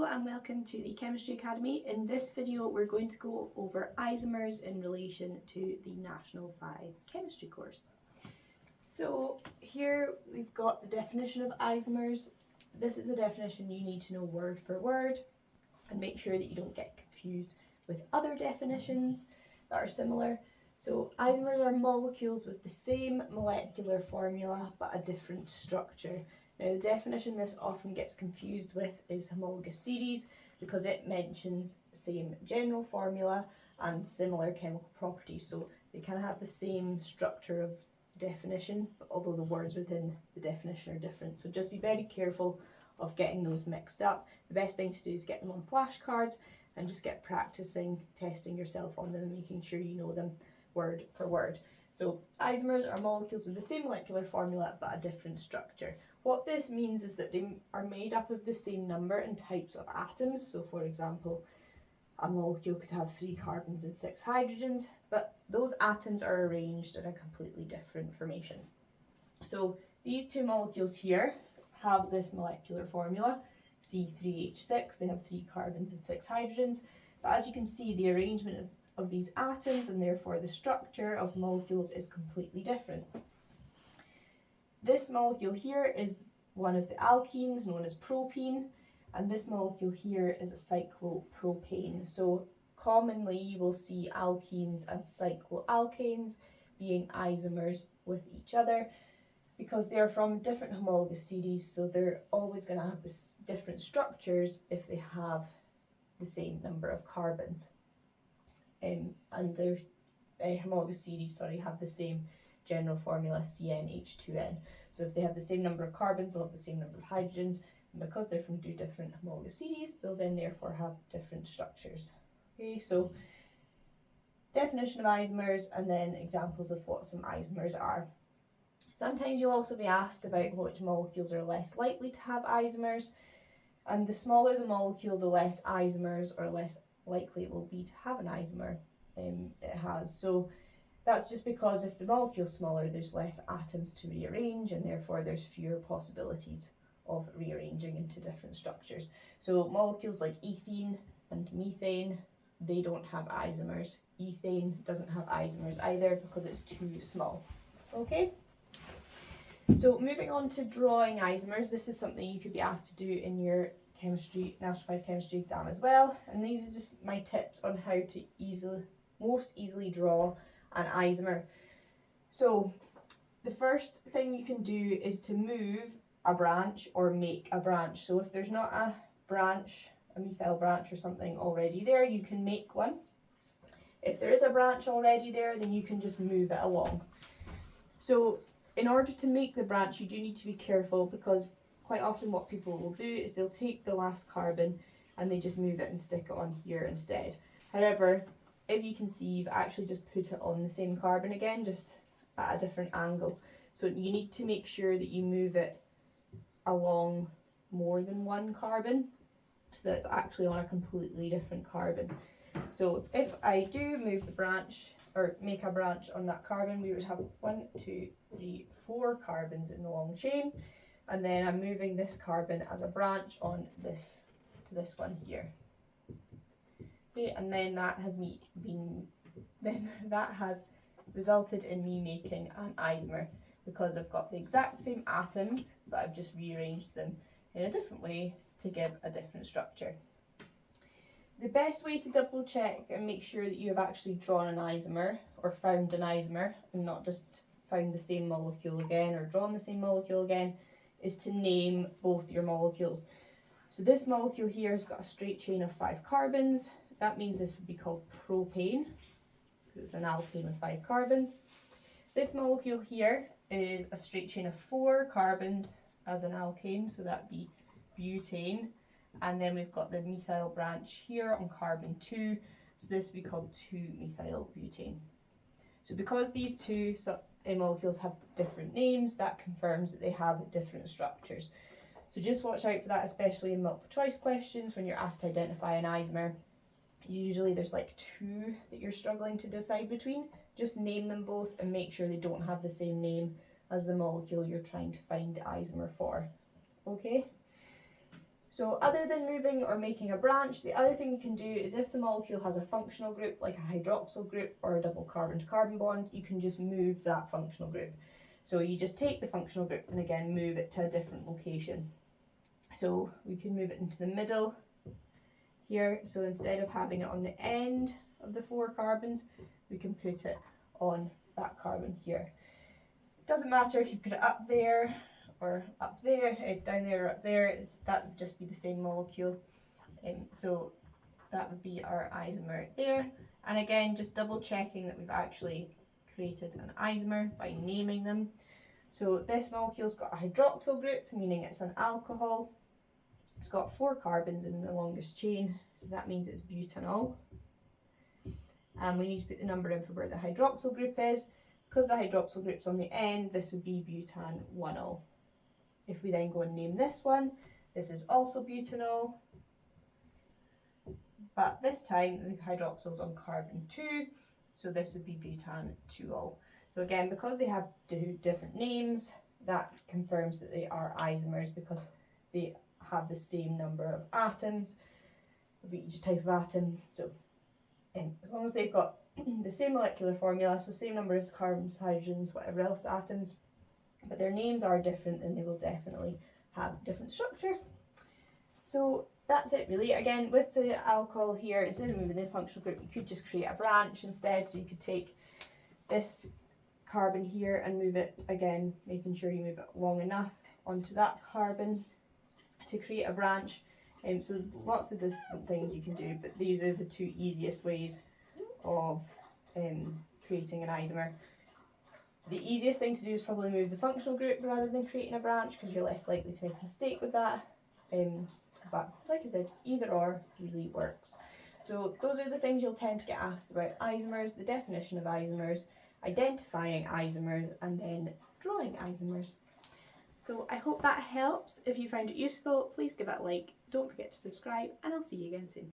Hello and welcome to the Chemistry Academy. In this video we're going to go over isomers in relation to the National 5 chemistry course. So here we've got the definition of isomers. This is a definition you need to know word for word and make sure that you don't get confused with other definitions that are similar. So isomers are molecules with the same molecular formula but a different structure. Now the definition this often gets confused with is homologous series because it mentions the same general formula and similar chemical properties. So they kind of have the same structure of definition, but although the words within the definition are different. So just be very careful of getting those mixed up. The best thing to do is get them on flashcards and just get practicing, testing yourself on them and making sure you know them word for word. So isomers are molecules with the same molecular formula but a different structure. What this means is that they are made up of the same number and types of atoms. So for example, a molecule could have 3 carbons and 6 hydrogens, but those atoms are arranged in a completely different formation. So these two molecules here have this molecular formula, C3H6, they have 3 carbons and 6 hydrogens, but as you can see the arrangement of these atoms and therefore the structure of the molecules is completely different. This molecule here is one of the alkenes known as propene, and this molecule here is a cyclopropane. So commonly you will see alkenes and cycloalkanes being isomers with each other because they are from different homologous series, so they're always going to have this different structures if they have the same number of carbons. And their homologous series, have the same general formula CnH2n. So if they have the same number of carbons, they'll have the same number of hydrogens, and because they're from 2 different homologous series, they'll then therefore have different structures. Okay, so definition of isomers and then examples of what some isomers are. Sometimes you'll also be asked about which molecules are less likely to have isomers, and the smaller the molecule, the less isomers or less likely it will be to have an isomer it has. So that's just because if the molecule is smaller, there's less atoms to rearrange and therefore there's fewer possibilities of rearranging into different structures. So molecules like ethene and methane, they don't have isomers. Ethane doesn't have isomers either because it's too small. Okay? So moving on to drawing isomers, this is something you could be asked to do in your National 5 chemistry exam as well. And these are just my tips on how to most easily draw an isomer. So the first thing you can do is to move a branch or make a branch. So if there's not a branch, a methyl branch or something already there, you can make one. If there is a branch already there, then you can just move it along. So in order to make the branch, you do need to be careful because quite often what people will do is they'll take the last carbon and they just move it and stick it on here instead. However, if you can see, you've actually just put it on the same carbon again, just at a different angle. So you need to make sure that you move it along more than one carbon so that it's actually on a completely different carbon. So if I do move the branch or make a branch on that carbon, we would have 1, 2, 3, 4 carbons in the long chain, and then I'm moving this carbon as a branch on this to this one here. Okay, and then that has resulted in me making an isomer because I've got the exact same atoms but I've just rearranged them in a different way to give a different structure. The best way to double check and make sure that you have actually drawn an isomer or found an isomer and not just found the same molecule again or drawn the same molecule again is to name both your molecules. So this molecule here has got a straight chain of 5 carbons. That means this would be called propane because it's an alkane with 5 carbons. This molecule here is a straight chain of 4 carbons as an alkane, so that'd be butane. And then we've got the methyl branch here on carbon 2, so this would be called 2-methyl-butane. So because these two molecules have different names, that confirms that they have different structures. So just watch out for that, especially in multiple choice questions when you're asked to identify an isomer. Usually there's like 2 that you're struggling to decide between. Just name them both and make sure they don't have the same name as the molecule you're trying to find the isomer for. Okay? So other than moving or making a branch, the other thing you can do is if the molecule has a functional group, like a hydroxyl group or a double carbon-to-carbon bond, you can just move that functional group. So you just take the functional group and again move it to a different location. So we can move it into the middle here. So instead of having it on the end of the 4 carbons, we can put it on that carbon here. It doesn't matter if you put it up there or up there, down there or up there, that would just be the same molecule. So that would be our isomer there. And again, just double checking that we've actually created an isomer by naming them. So this molecule's got a hydroxyl group, meaning it's an alcohol. It's got 4 carbons in the longest chain, so that means it's butanol. And we need to put the number in for where the hydroxyl group is. Because the hydroxyl group's on the end, this would be butan-1-ol. If we then go and name this one, this is also butanol, but this time the hydroxyl's on carbon 2, so this would be butan-2-ol. So again, because they have 2 different names, that confirms that they are isomers because they have the same number of atoms of each type of atom. So as long as they've got the same molecular formula, so same number of carbons, hydrogens, whatever else atoms, but their names are different, then they will definitely have different structure. So that's it really. Again, with the alcohol here, instead of moving the functional group, you could just create a branch instead. So you could take this carbon here and move it, again, making sure you move it long enough onto that carbon to create a branch. So lots of different things you can do, but these are the 2 easiest ways of creating an isomer. The easiest thing to do is probably move the functional group rather than creating a branch because you're less likely to make a mistake with that. But like I said, either or really works. So those are the things you'll tend to get asked about isomers, the definition of isomers, identifying isomers, and then drawing isomers. So I hope that helps. If you found it useful, please give it a like. Don't forget to subscribe, and I'll see you again soon.